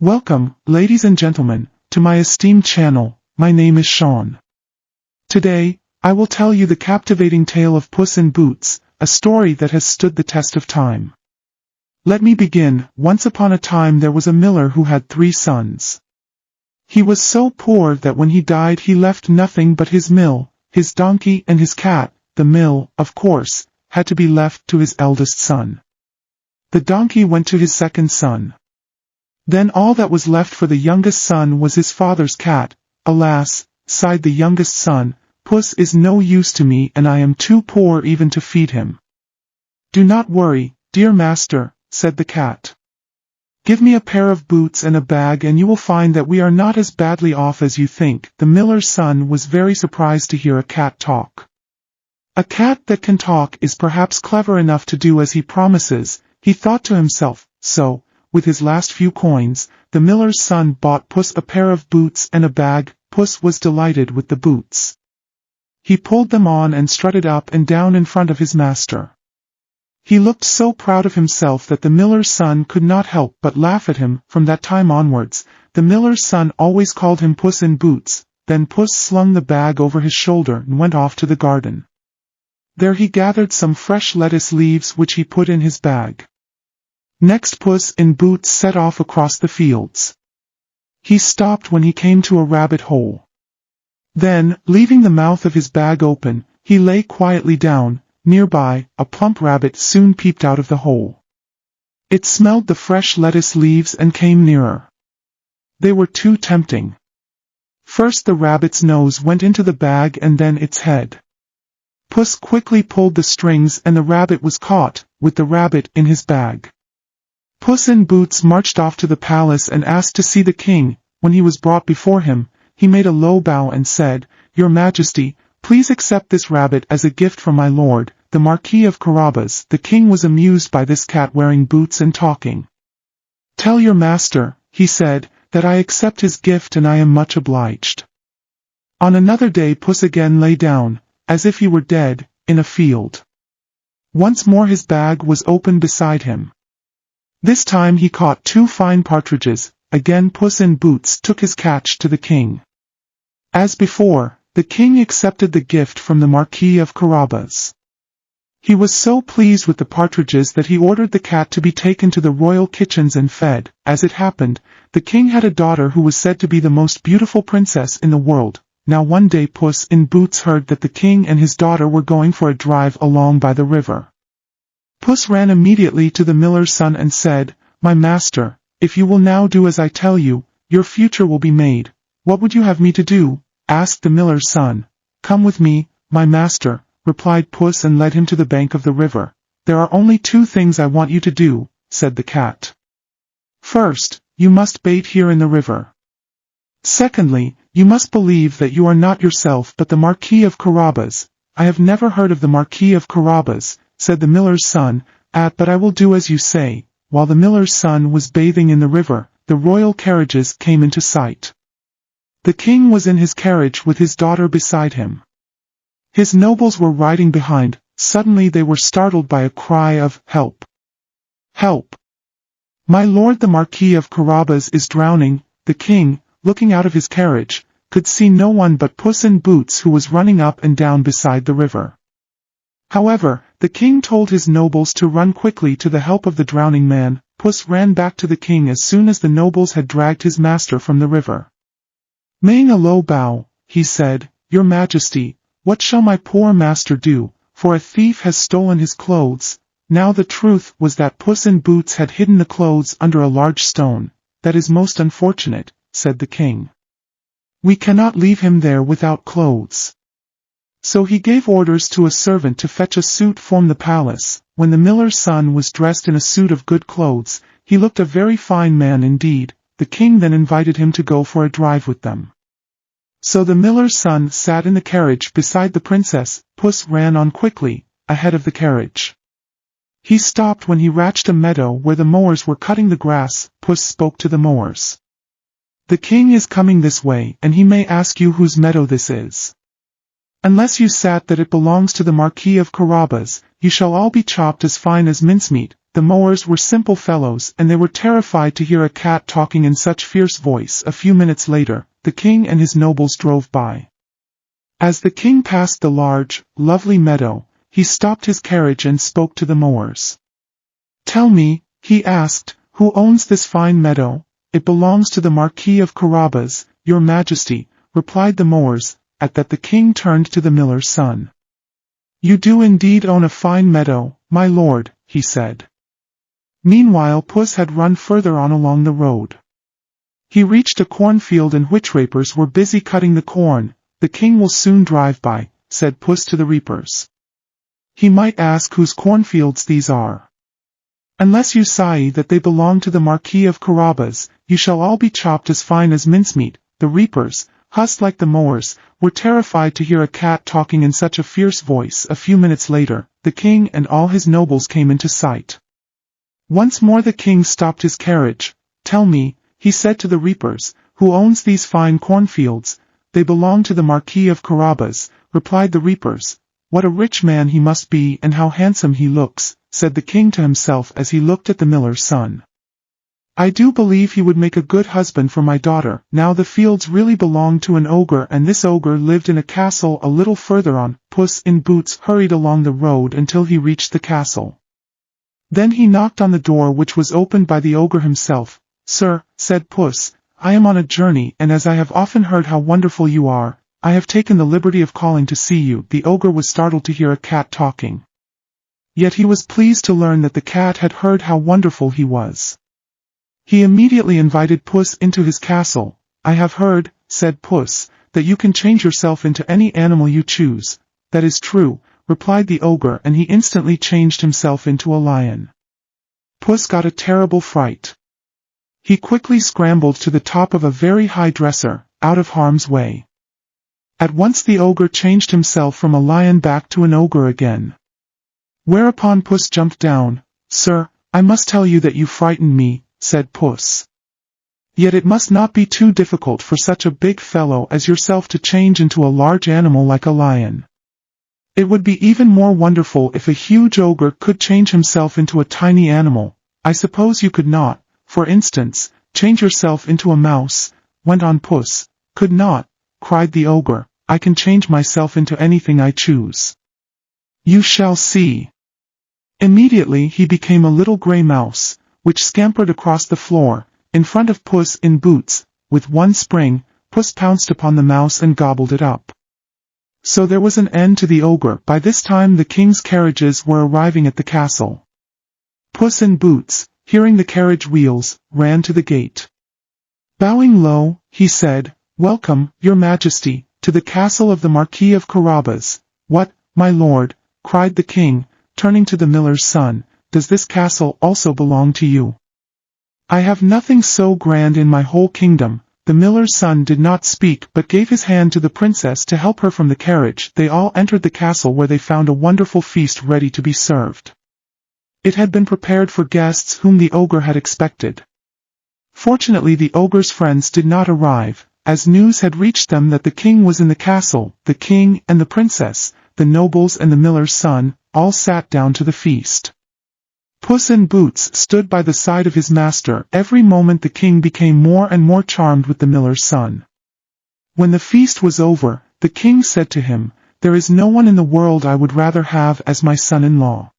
Welcome, ladies and gentlemen, to my esteemed channel. My name is Sean. Today, I will tell you the captivating tale of Puss in Boots, a story that has stood the test of time. Let me begin. Once upon a time there was a miller who had 3 sons. He was so poor that when he died he left nothing but his mill, his donkey and his cat. The mill, of course, had to be left to his eldest son. The donkey went to his second son. Then all that was left for the youngest son was his father's cat. Alas, sighed the youngest son, Puss is no use to me and I am too poor even to feed him. Do not worry, dear master, said the cat. Give me a pair of boots and a bag and you will find that we are not as badly off as you think. The miller's son was very surprised to hear a cat talk. A cat that can talk is perhaps clever enough to do as he promises, he thought to himself. So, with his last few coins, the miller's son bought Puss a pair of boots and a bag. Puss was delighted with the boots. He pulled them on and strutted up and down in front of his master. He looked so proud of himself that the miller's son could not help but laugh at him. From that time onwards, the miller's son always called him Puss in Boots. Then Puss slung the bag over his shoulder and went off to the garden. There he gathered some fresh lettuce leaves which he put in his bag. Next Puss in Boots set off across the fields. He stopped when he came to a rabbit hole. Then, leaving the mouth of his bag open, he lay quietly down. Nearby, a plump rabbit soon peeped out of the hole. It smelled the fresh lettuce leaves and came nearer. They were too tempting. First the rabbit's nose went into the bag and then its head. Puss quickly pulled the strings and the rabbit was caught, with the rabbit in his bag. Puss in Boots marched off to the palace and asked to see the king. When he was brought before him, he made a low bow and said, Your Majesty, please accept this rabbit as a gift from my lord, the Marquis of Carabas. The king was amused by this cat wearing boots and talking. Tell your master, he said, that I accept his gift and I am much obliged. On another day Puss again lay down, as if he were dead, in a field. Once more his bag was open beside him. This time he caught 2 fine partridges. Again Puss in Boots took his catch to the king. As before, the king accepted the gift from the Marquis of Carabas. He was so pleased with the partridges that he ordered the cat to be taken to the royal kitchens and fed. As it happened, the king had a daughter who was said to be the most beautiful princess in the world. Now one day Puss in Boots heard that the king and his daughter were going for a drive along by the river. Puss ran immediately to the miller's son and said, My master, if you will now do as I tell you, your future will be made. What would you have me to do? Asked the miller's son. Come with me, my master, replied Puss and led him to the bank of the river. There are only 2 things I want you to do, said the cat. First, you must bathe here in the river. Secondly, you must believe that you are not yourself but the Marquis of Carabas. I have never heard of the Marquis of Carabas, said the miller's son, but I will do as you say. While the miller's son was bathing in the river, the royal carriages came into sight. The king was in his carriage with his daughter beside him. His nobles were riding behind. Suddenly they were startled by a cry of, Help! Help! My lord the Marquis of Carabas is drowning. The king, looking out of his carriage, could see no one but Puss in Boots who was running up and down beside the river. However, the king told his nobles to run quickly to the help of the drowning man. Puss ran back to the king as soon as the nobles had dragged his master from the river. Making a low bow, he said, Your Majesty, what shall my poor master do, for a thief has stolen his clothes? Now the truth was that Puss in Boots had hidden the clothes under a large stone. That is most unfortunate, said the king. We cannot leave him there without clothes. So he gave orders to a servant to fetch a suit from the palace. When the miller's son was dressed in a suit of good clothes, he looked a very fine man indeed. The king then invited him to go for a drive with them. So the miller's son sat in the carriage beside the princess. Puss ran on quickly, ahead of the carriage. He stopped when he reached a meadow where the mowers were cutting the grass. Puss spoke to the mowers. The king is coming this way, and he may ask you whose meadow this is. Unless you sat that it belongs to the Marquis of Carabas, you shall all be chopped as fine as mincemeat. The mowers were simple fellows and they were terrified to hear a cat talking in such fierce voice. A few minutes later, the king and his nobles drove by. As the king passed the large, lovely meadow, he stopped his carriage and spoke to the mowers. "Tell me," he asked, "who owns this fine meadow?" "It belongs to the Marquis of Carabas, your majesty," replied the mowers. At that the king turned to the miller's son. "You do indeed own a fine meadow, my lord," he said. Meanwhile Puss had run further on along the road. He reached a cornfield in which reapers were busy cutting the corn. "The king will soon drive by," said Puss to the reapers. "He might ask whose cornfields these are. Unless you say that they belong to the Marquis of Carabas, you shall all be chopped as fine as mincemeat." The reapers, husked like the mowers, were terrified to hear a cat talking in such a fierce voice. A few minutes later, the king and all his nobles came into sight. Once more the king stopped his carriage. "Tell me," he said to the reapers, "who owns these fine cornfields?" "They belong to the Marquis of Carabas," replied the reapers. "What a rich man he must be and how handsome he looks," said the king to himself as he looked at the miller's son. "I do believe he would make a good husband for my daughter." Now the fields really belonged to an ogre, and this ogre lived in a castle a little further on. Puss in Boots hurried along the road until he reached the castle. Then he knocked on the door, which was opened by the ogre himself. "Sir," said Puss, "I am on a journey, and as I have often heard how wonderful you are, I have taken the liberty of calling to see you." The ogre was startled to hear a cat talking. Yet he was pleased to learn that the cat had heard how wonderful he was. He immediately invited Puss into his castle. "I have heard," said Puss, "that you can change yourself into any animal you choose." "That is true," replied the ogre, and he instantly changed himself into a lion. Puss got a terrible fright. He quickly scrambled to the top of a very high dresser, out of harm's way. At once the ogre changed himself from a lion back to an ogre again. Whereupon Puss jumped down. "Sir, I must tell you that you frightened me," said Puss. "Yet it must not be too difficult for such a big fellow as yourself to change into a large animal like a lion. It would be even more wonderful if a huge ogre could change himself into a tiny animal. I suppose you could not, for instance, change yourself into a mouse," went on Puss. "Could not," cried the ogre. "I can change myself into anything I choose. You shall see." Immediately he became a little gray mouse, which scampered across the floor, in front of Puss in Boots. With one spring, Puss pounced upon the mouse and gobbled it up. So there was an end to the ogre. By this time the king's carriages were arriving at the castle. Puss in Boots, hearing the carriage wheels, ran to the gate. Bowing low, he said, "Welcome, your majesty, to the castle of the Marquis of Carabas." "What, my lord?" cried the king, turning to the miller's son. "Does this castle also belong to you?" "I have nothing so grand in my whole kingdom." The miller's son did not speak but gave his hand to the princess to help her from the carriage. They all entered the castle, where they found a wonderful feast ready to be served. It had been prepared for guests whom the ogre had expected. Fortunately the ogre's friends did not arrive, as news had reached them that the king was in the castle. The king and the princess, the nobles and the miller's son, all sat down to the feast. Puss in Boots stood by the side of his master. Every moment the king became more and more charmed with the miller's son. When the feast was over, the king said to him, "There is no one in the world I would rather have as my son-in-law.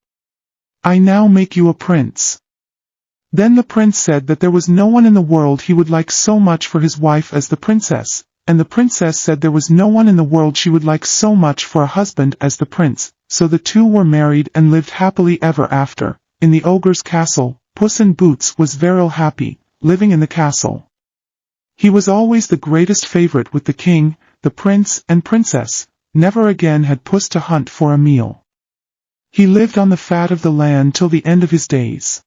I now make you a prince." Then the prince said that there was no one in the world he would like so much for his wife as the princess, and the princess said there was no one in the world she would like so much for a husband as the prince. So the two were married and lived happily ever after. In the ogre's castle, Puss in Boots was very happy, living in the castle. He was always the greatest favorite with the king, the prince and princess. Never again had Puss to hunt for a meal. He lived on the fat of the land till the end of his days.